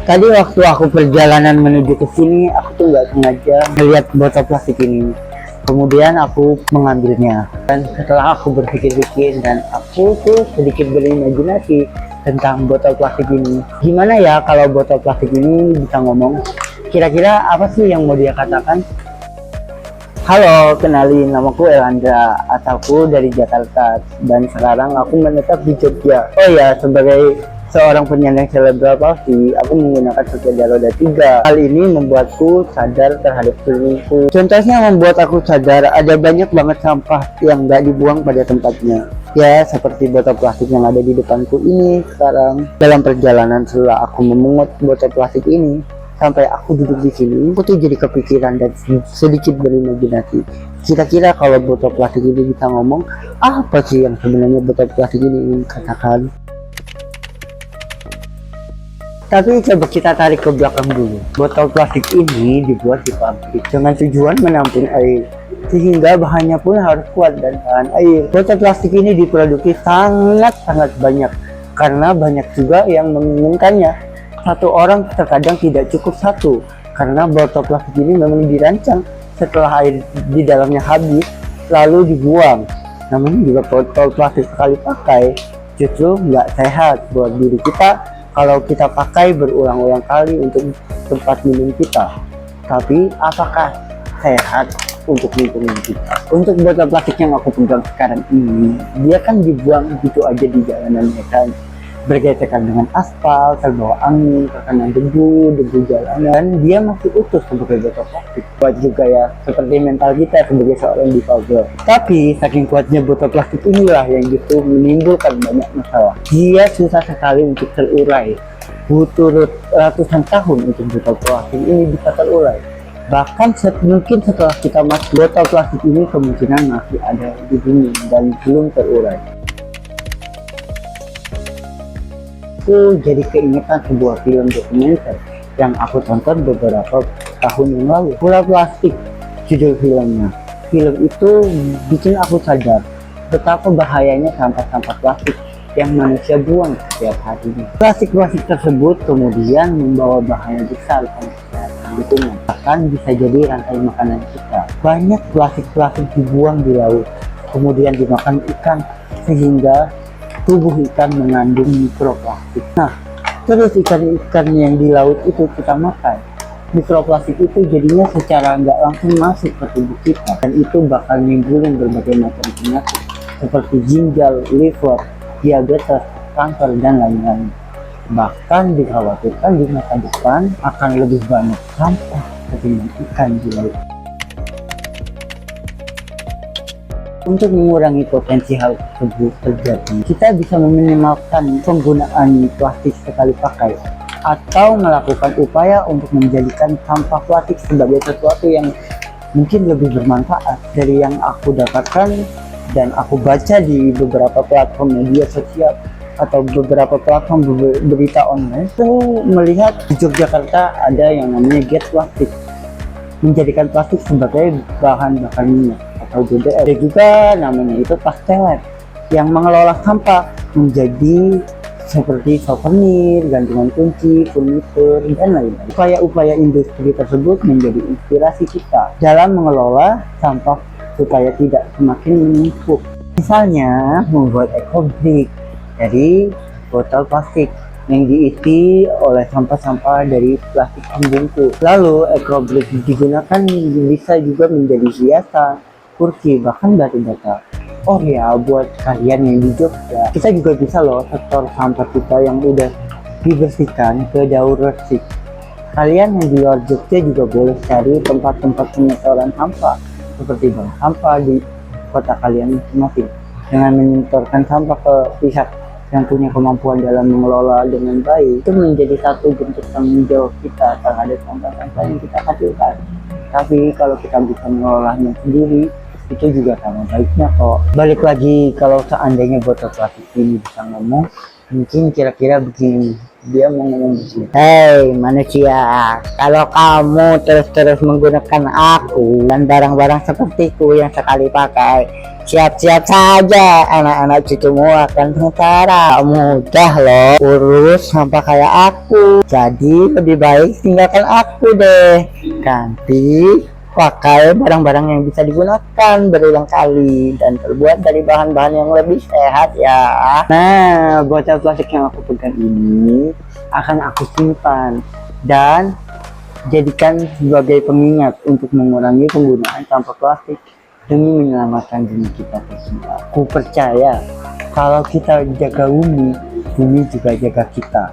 Tadi waktu aku perjalanan menuju ke sini, aku tuh nggak sengaja melihat botol plastik ini. Kemudian aku mengambilnya. Dan setelah aku berpikir-pikir dan aku tuh sedikit berimajinasi tentang botol plastik ini. Gimana ya kalau botol plastik ini bisa ngomong? Kira-kira apa sih yang mau dia katakan? Halo, kenalin namaku Elandra, asalku dari Jakarta dan sekarang aku menetap di Jogja. Oh ya, sebagai seorang penyandang cerebral palsy, aku menggunakan sepeda roda 3. Hal ini membuatku sadar terhadap lingkungan. Contohnya membuat aku sadar ada banyak banget sampah yang nggak dibuang pada tempatnya. Ya, seperti botol plastik yang ada di depanku ini sekarang. Dalam perjalanan setelah aku memungut botol plastik ini, sampai aku duduk di sini, aku tuh jadi kepikiran dan sedikit berimajinasi. Kira-kira kalau botol plastik ini bisa ngomong, apa sih yang sebenarnya botol plastik ini ingin katakan? Tapi coba kita tarik ke belakang dulu. Botol plastik ini dibuat di pabrik dengan tujuan menampung air, sehingga bahannya pun harus kuat dan tahan air. Botol plastik ini diproduksi sangat-sangat banyak, karena banyak juga yang menginginkannya. Satu orang terkadang tidak cukup satu, karena botol plastik ini memang dirancang setelah air di dalamnya habis, lalu dibuang. Namun juga botol plastik sekali pakai justru nggak sehat buat diri kita kalau kita pakai berulang-ulang kali untuk tempat minum kita. Tapi apakah sehat untuk lingkungan kita? Untuk botol plastik yang aku pegang sekarang ini, dia kan dibuang gitu aja di jalanan, ya kan, bergesekan dengan aspal, terbawa angin, terkena debu jalanan, dia masih utuh sebagai botol plastik. Buat juga ya, seperti mental kita sebagai seorang difabel. Tapi saking kuatnya botol plastik inilah yang justru menimbulkan banyak masalah. Dia susah sekali untuk terurai. Butuh ratusan tahun untuk botol plastik ini bisa terurai. Bahkan mungkin setelah kita masuk, botol plastik ini kemungkinan masih ada di bumi dan belum terurai. Aku jadi keingetan sebuah film dokumenter yang aku tonton beberapa tahun yang lalu. Bola Plastik judul filmnya. Film itu bikin aku sadar betapa bahayanya sampah-sampah plastik yang manusia buang setiap harinya. Plastik-plastik tersebut kemudian membawa bahaya besar pada kesehatan lingkungan. Bahkan bisa jadi rantai makanan kita. Banyak plastik-plastik dibuang di laut, kemudian dimakan ikan, sehingga tubuh ikan mengandung mikroplastik. Nah, terus ikan-ikan yang di laut itu kita makan. Mikroplastik itu jadinya secara nggak langsung masuk ke tubuh kita, dan itu bakal nimbulin berbagai macam penyakit seperti ginjal, liver, diabetes, kanker, dan lain-lain. Bahkan dikhawatirkan di masa depan akan lebih banyak sampah ketimbang ikan di laut. Untuk mengurangi potensi hal tersebut terjadi, kita bisa meminimalkan penggunaan plastik sekali pakai atau melakukan upaya untuk menjadikan sampah plastik sebagai sesuatu yang mungkin lebih bermanfaat. Dari yang aku dapatkan dan aku baca di beberapa platform media sosial atau beberapa platform berita online, itu melihat di Yogyakarta ada yang namanya Get Plastik, menjadikan plastik sebagai bahan bakar minyak atau BBM. Ada juga namanya itu Pastelet yang mengelola sampah menjadi seperti souvenir, gantungan kunci, furnitur, dan lain-lain. Upaya-upaya industri tersebut menjadi inspirasi kita dalam mengelola sampah supaya tidak semakin menumpuk. Misalnya membuat eco-brick dari botol plastik yang diisi oleh sampah-sampah dari plastik pembungkus. Lalu eco-brick digunakan bisa juga menjadi hiasan, kursi, bahkan batu-bata. Oh ya, buat kalian yang di Jogja, kita juga bisa loh setor sampah kita yang udah dibersihkan ke daur resik. Kalian yang di luar Jogja juga boleh cari tempat-tempat penyetoran sampah seperti bank sampah di kota kalian masing-masing, dengan menyetorkan sampah ke pihak yang punya kemampuan dalam mengelola dengan baik. Itu menjadi satu bentuk tanggung jawab kita terhadap sampah-sampah yang kita hasilkan. Tapi kalau kita bisa mengelolanya sendiri, itu juga sama baiknya kok. Balik lagi, kalau seandainya botol plastik ini bisa ngomong, mungkin kira-kira begini, dia mau ngomong begini. Hei manusia, kalau kamu terus-terus menggunakan aku dan barang-barang sepertiku yang sekali pakai, Siap-siap saja, anak-anak cucumu akan sengsara. Mudah loh urus sampah kayak aku. Jadi lebih baik tinggalkan aku deh. Ganti pakai barang-barang yang bisa digunakan berulang kali dan terbuat dari bahan-bahan yang lebih sehat ya. Nah, botol plastik yang aku pegang ini akan aku simpan dan jadikan sebagai pengingat untuk mengurangi penggunaan sampah plastik demi menyelamatkan dunia kita tercinta. Aku percaya kalau kita jaga bumi, bumi juga jaga kita.